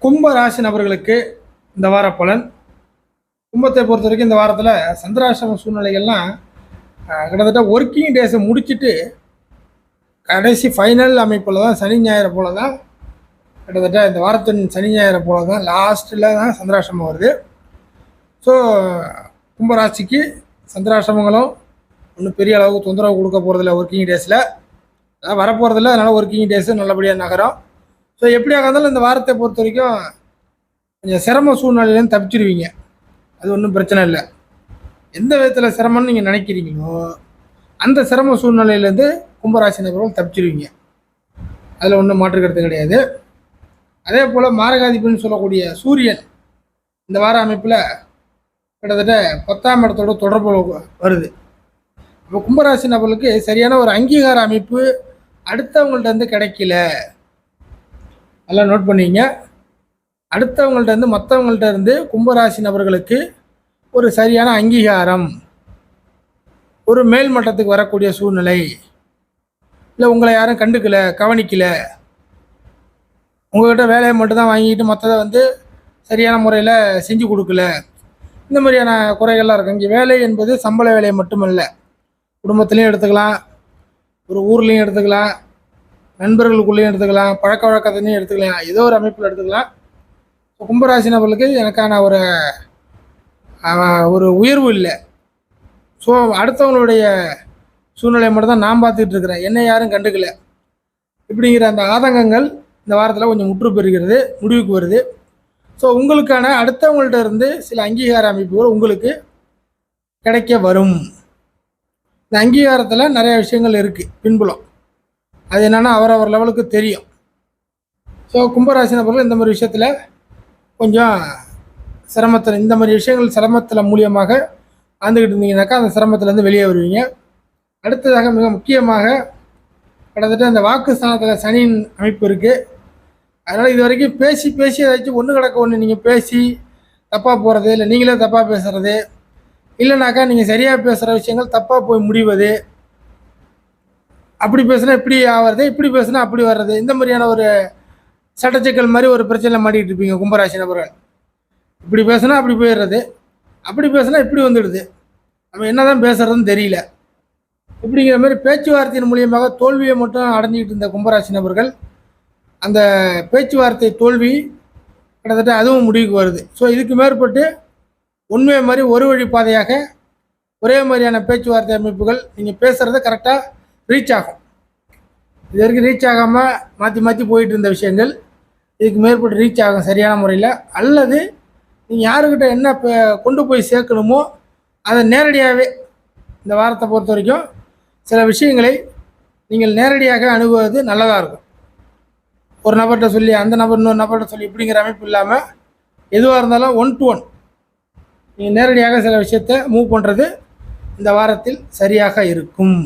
கும்ப ராசி நபர்களுக்கு இந்த வார பலன். கும்பத்தை பொறுத்த வரைக்கும் இந்த வாரத்தில் சந்திராசிரம சூழ்நிலைகள்லாம் கிட்டத்தட்ட ஒர்க்கிங் டேஸை முடிச்சுட்டு கடைசி ஃபைனல் அமைப்பில் தான் சனி ஞாயிறு போல தான், கிட்டத்தட்ட இந்த வாரத்தின் சனி ஞாயிறு போல தான் லாஸ்ட்டில் தான் சந்திராசிரமம் வருது. ஸோ கும்பராசிக்கு சந்திராசிரமங்களும் ஒன்றும் பெரிய அளவுக்கு தொந்தரவு கொடுக்க போகிறதில்ல ஒர்க்கிங் டேஸில், அதான் வரப்போகிறதில்ல. அதனால் ஒர்க்கிங் டேஸு நல்லபடியாக நகரும். ஸோ எப்படியாக இருந்தாலும் இந்த வாரத்தை பொறுத்த வரைக்கும் கொஞ்சம் சிரம சூழ்நிலையிலேருந்து தப்பிச்சிருவீங்க. அது ஒன்றும் பிரச்சனை இல்லை. எந்த விதத்தில் சிரமம்னு நீங்கள் நினைக்கிறீங்களோ அந்த சிரம சூழ்நிலையிலேருந்து கும்பராசி நபர்கள் தப்பிச்சிருவீங்க. அதில் ஒன்றும் மாற்று கருத்து கிடையாது. அதே போல் மாரகாதிபதினு சொல்லக்கூடிய சூரியன் இந்த வார அமைப்பில் கிட்டத்தட்ட 10ஆம் இடத்தோட தொடர்பு வருது. இப்போ கும்பராசி நபர்களுக்கு சரியான ஒரு அங்கீகார அமைப்பு அடுத்தவங்கள்ட்ட இருந்து கிடைக்கல. அதெல்லாம் நோட் பண்ணிங்க. அடுத்தவங்கள்ட்ட இருந்து மற்றவங்கள்ட்ட இருந்து கும்பராசி நபர்களுக்கு ஒரு சரியான அங்கீகாரம், ஒரு மேல் மட்டத்துக்கு வரக்கூடிய சூழ்நிலை, இல்லை உங்களை யாரும் கண்டுக்கல கவனிக்கல, உங்கள்கிட்ட வேலையை மட்டும்தான் வாங்கிட்டு மற்றதை சரியான முறையில் செஞ்சு கொடுக்கல, இந்த மாதிரியான குறைகள்லாம் இருக்குது. இங்கே வேலை என்பது சம்பள வேலையை மட்டுமல்ல, குடும்பத்துலேயும் எடுத்துக்கலாம், ஒரு ஊர்லேயும் எடுத்துக்கலாம், நண்பர்களுக்குள்ளேயும் எடுத்துக்கலாம், பழக்க வழக்கத்தையும் எடுத்துக்கலாம், ஏதோ ஒரு அமைப்பில் எடுத்துக்கலாம். கும்பராசி நபர்களுக்கு எனக்கான ஒரு உயர்வு இல்லை. ஸோ அடுத்தவங்களுடைய சூழ்நிலையை மட்டும் தான் நான் பார்த்துக்கிட்டு இருக்கிறேன், என்னை யாரும் கண்டுக்கல, இப்படிங்கிற அந்த ஆதங்கங்கள் இந்த வாரத்தில் கொஞ்சம் முற்று பெறுகிறது, முடிவுக்கு வருது. ஸோ உங்களுக்கான அடுத்தவங்கள்ட்ட இருந்து சில அங்கீகார அமைப்புகள் உங்களுக்கு கிடைக்க வரும். இந்த அங்கீகாரத்தில் நிறைய விஷயங்கள் இருக்குது பின்புலம். அது என்னென்னா அவரவர் லெவலுக்கு தெரியும். ஸோ கும்பராசி நபர்கள் இந்த மாதிரி விஷயத்தில் கொஞ்சம் சிரமத்தில், இந்த மாதிரி விஷயங்கள் சிரமத்தில் மூலியமாக ஆண்டுக்கிட்டு இருந்தீங்கன்னாக்கா அந்த சிரமத்திலேருந்து வெளியே வருவீங்க. அடுத்ததாக மிக முக்கியமாக கிட்டத்தட்ட இந்த வாக்கு ஸ்தானத்தில் சனியின் அமைப்பு இருக்குது. அதனால் இது வரைக்கும் பேசி பேசி ஏதாச்சும் ஒன்று கிடக்க ஒன்று நீங்கள் பேசி தப்பாக போகிறது, இல்லை நீங்களே தப்பாக பேசுகிறது, இல்லைனாக்கா நீங்கள் சரியாக பேசுகிற விஷயங்கள் தப்பாக போய் முடிவது, அப்படி பேசுனா இப்படி ஆகிறது, இப்படி பேசுனா அப்படி வர்றது, இந்த மாதிரியான ஒரு சட்டச்சிக்கல் மாதிரி ஒரு பிரச்சனை மாட்டிகிட்டு இருப்பீங்க கும்பராசி நபர்கள். இப்படி பேசுனா அப்படி போயிடுறது, அப்படி பேசுனா இப்படி வந்துடுது, நம்ம என்ன தான் பேசுகிறதுன்னு தெரியல, இப்படிங்கிற மாதிரி பேச்சுவார்த்தையின் மூலியமாக தோல்வியை மட்டும் அடைஞ்சிக்கிட்டு இருந்த கும்பராசி நபர்கள் அந்த பேச்சுவார்த்தை தோல்வி கிட்டத்தட்ட அதுவும் முடிவுக்கு வருது. ஸோ இதுக்கு மேற்பட்டு உண்மையை மாதிரி ஒரு வழி பாதையாக ஒரே மாதிரியான பேச்சுவார்த்தை அமைப்புகள் நீங்கள் பேசுகிறத கரெக்டாக ரீச் ஆகும். இது வரைக்கும் ரீச் ஆகாமல் மாற்றி மாற்றி போயிட்டு இருந்த விஷயங்கள் இதுக்கு மேற்பட்டு ரீச் ஆகும் சரியான முறையில். அல்லது நீங்கள் யாருக்கிட்ட என்ன கொண்டு போய் சேர்க்கணுமோ அதை நேரடியாகவே இந்த வாரத்தை பொறுத்த வரைக்கும் சில விஷயங்களை நீங்கள் நேரடியாக அணுகுவது நல்லதாக இருக்கும். ஒரு நபர்கிட்ட சொல்லி அந்த நபர் இன்னொரு நபர்கிட்ட சொல்லி இப்படிங்கிற அமைப்பு இல்லாமல் எதுவாக இருந்தாலும் 1 to 1 நீங்கள் நேரடியாக சில விஷயத்தை மூவ் பண்ணுறது இந்த வாரத்தில் சரியாக இருக்கும்.